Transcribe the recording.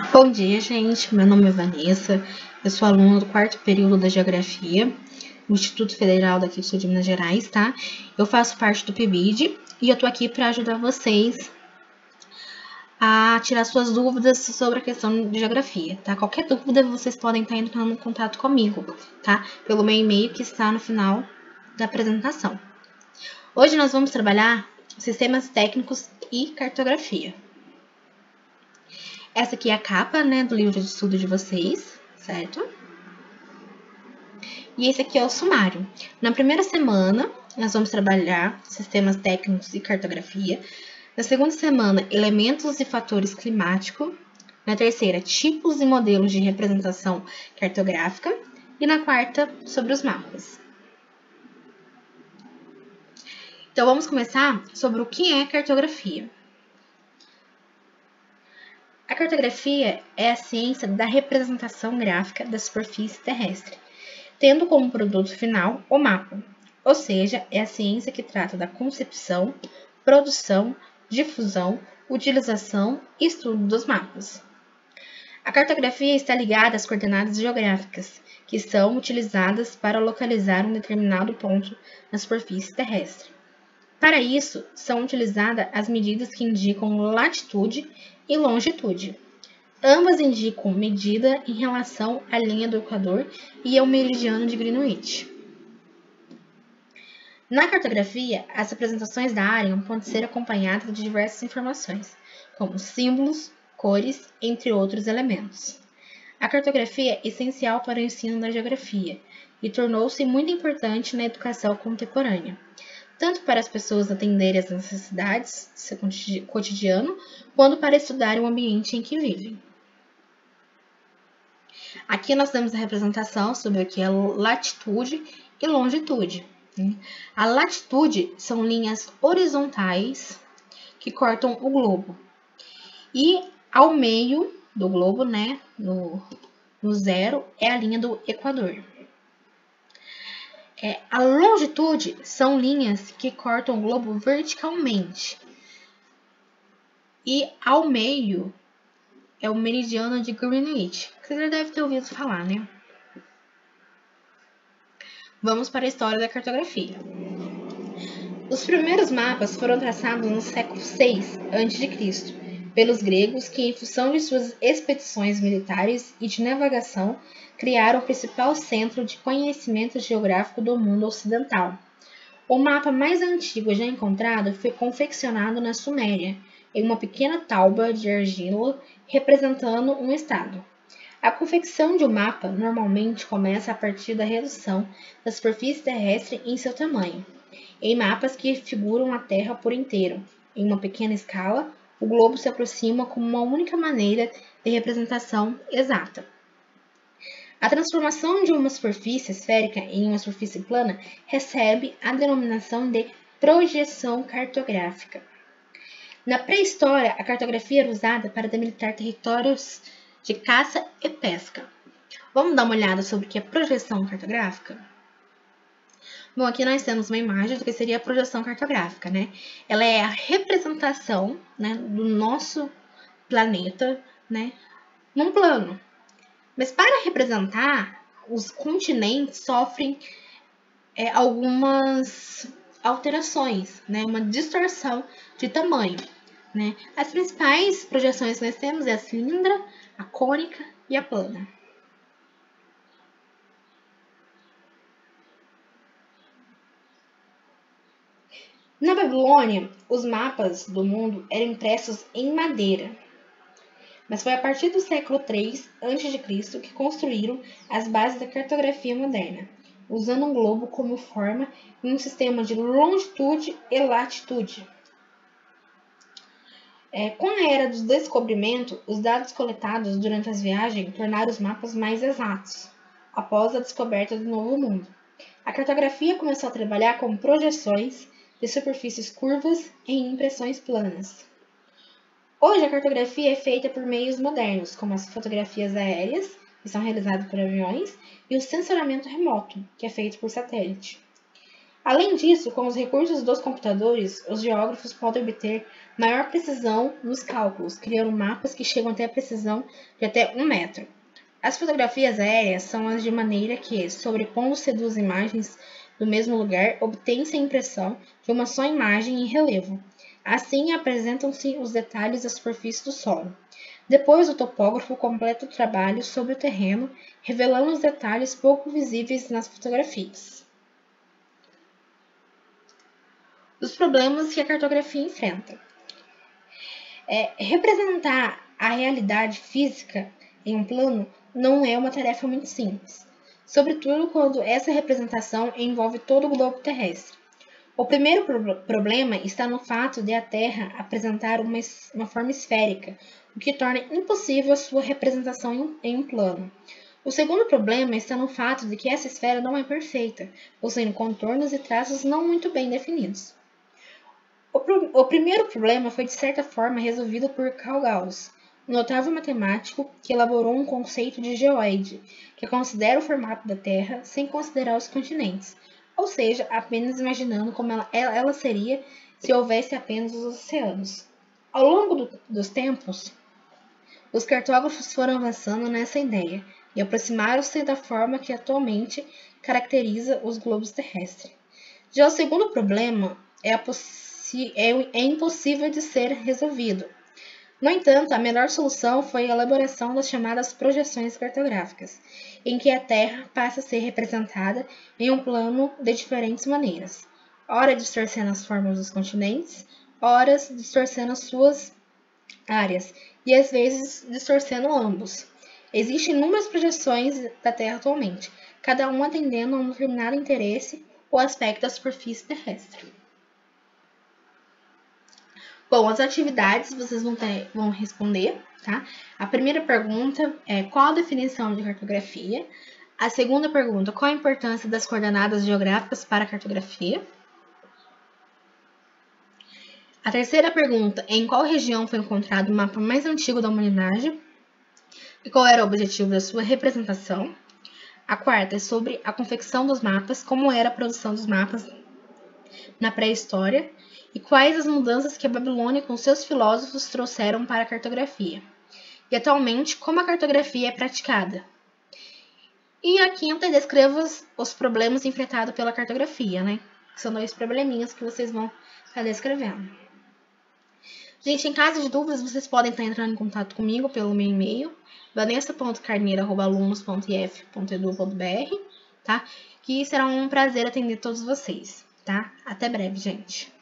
Bom dia, gente. Meu nome é Vanessa. Eu sou aluna do quarto período da Geografia do Instituto Federal daqui do Sul de Minas Gerais, tá? Eu faço parte do PIBID e eu tô aqui para ajudar vocês a tirar suas dúvidas sobre a questão de geografia, tá? Qualquer dúvida vocês podem estar entrando em contato comigo, tá? Pelo meu e-mail que está no final da apresentação. Hoje nós vamos trabalhar sistemas técnicos e cartografia. Essa aqui é a capa, né, do livro de estudo de vocês, certo? E esse aqui é o sumário. Na primeira semana, nós vamos trabalhar sistemas técnicos e cartografia. Na segunda semana, elementos e fatores climáticos. Na terceira, tipos e modelos de representação cartográfica. E na quarta, sobre os mapas. Então, vamos começar sobre o que é cartografia. A cartografia é a ciência da representação gráfica da superfície terrestre, tendo como produto final o mapa, ou seja, é a ciência que trata da concepção, produção, difusão, utilização e estudo dos mapas. A cartografia está ligada às coordenadas geográficas, que são utilizadas para localizar um determinado ponto na superfície terrestre. Para isso, são utilizadas as medidas que indicam latitude e longitude. Ambas indicam medida em relação à linha do Equador e ao meridiano de Greenwich. Na cartografia, as representações da área podem ser acompanhadas de diversas informações, como símbolos, cores, entre outros elementos. A cartografia é essencial para o ensino da geografia e tornou-se muito importante na educação contemporânea, tanto para as pessoas atenderem às necessidades do seu cotidiano, quanto para estudar o ambiente em que vivem. Aqui nós temos a representação sobre o que é latitude e longitude. A latitude são linhas horizontais que cortam o globo. E ao meio do globo, né, no zero, é a linha do Equador. A longitude são linhas que cortam o globo verticalmente. E ao meio é o meridiano de Greenwich, que você já deve ter ouvido falar, né? Vamos para a história da cartografia. Os primeiros mapas foram traçados no século VI a.C., pelos gregos que, em função de suas expedições militares e de navegação, criaram o principal centro de conhecimento geográfico do mundo ocidental. O mapa mais antigo já encontrado foi confeccionado na Suméria, em uma pequena tauba de argila representando um estado. A confecção de um mapa normalmente começa a partir da redução da superfície terrestre em seu tamanho, em mapas que figuram a Terra por inteiro. Em uma pequena escala, o globo se aproxima como uma única maneira de representação exata. A transformação de uma superfície esférica em uma superfície plana recebe a denominação de projeção cartográfica. Na pré-história, a cartografia era usada para delimitar territórios de caça e pesca. Vamos dar uma olhada sobre o que é projeção cartográfica? Bom, aqui nós temos uma imagem do que seria a projeção cartográfica, né? Ela é a representação, né, do nosso planeta, né, num plano. Mas para representar, os continentes sofrem algumas alterações, né, uma distorção de tamanho. Né? As principais projeções que nós temos é a cilindra, a cônica e a plana. Na Babilônia, os mapas do mundo eram impressos em madeira. Mas foi a partir do século III a.C. que construíram as bases da cartografia moderna, usando um globo como forma em um sistema de longitude e latitude. Com a era do descobrimento, os dados coletados durante as viagens tornaram os mapas mais exatos, após a descoberta do Novo Mundo. A cartografia começou a trabalhar com projeções de superfícies curvas em impressões planas. Hoje, a cartografia é feita por meios modernos, como as fotografias aéreas, que são realizadas por aviões, e o sensoriamento remoto, que é feito por satélite. Além disso, com os recursos dos computadores, os geógrafos podem obter maior precisão nos cálculos, criando mapas que chegam até a precisão de até 1 metro. As fotografias aéreas são as de maneira que, sobrepondo-se duas imagens do mesmo lugar, obtém-se a impressão de uma só imagem em relevo. Assim, apresentam-se os detalhes da superfície do solo. Depois, o topógrafo completa o trabalho sobre o terreno, revelando os detalhes pouco visíveis nas fotografias. Os problemas que a cartografia enfrenta. Representar a realidade física em um plano não é uma tarefa muito simples, sobretudo quando essa representação envolve todo o globo terrestre. O primeiro problema está no fato de a Terra apresentar uma forma esférica, o que torna impossível a sua representação em um plano. O segundo problema está no fato de que essa esfera não é perfeita, possuindo contornos e traços não muito bem definidos. O primeiro problema foi de certa forma resolvido por Carl Gauss, um notável matemático que elaborou um conceito de geoide, que considera o formato da Terra sem considerar os continentes, ou seja, apenas imaginando como ela seria se houvesse apenas os oceanos. Ao longo dos tempos, os cartógrafos foram avançando nessa ideia e aproximaram-se da forma que atualmente caracteriza os globos terrestres. Já o segundo problema é impossível de ser resolvido. No entanto, a melhor solução foi a elaboração das chamadas projeções cartográficas, em que a Terra passa a ser representada em um plano de diferentes maneiras, ora distorcendo as formas dos continentes, ora distorcendo as suas áreas, e às vezes distorcendo ambos. Existem inúmeras projeções da Terra atualmente, cada uma atendendo a um determinado interesse ou aspecto da superfície terrestre. Bom, as atividades vocês vão responder, tá? A primeira pergunta é qual a definição de cartografia? A segunda pergunta, qual a importância das coordenadas geográficas para a cartografia? A terceira pergunta, em qual região foi encontrado o mapa mais antigo da humanidade? E qual era o objetivo da sua representação? A quarta é sobre a confecção dos mapas, como era a produção dos mapas na pré-história e quais as mudanças que a Babilônia com seus filósofos trouxeram para a cartografia. E atualmente, como a cartografia é praticada. E a quinta, descreva os problemas enfrentados pela cartografia, né? Que são 2 probleminhas que vocês vão estar descrevendo. Gente, em caso de dúvidas, vocês podem estar entrando em contato comigo pelo meu e-mail, vanessa.carneiro@alunos.if.edu.br, tá? Que será um prazer atender todos vocês, tá? Até breve, gente.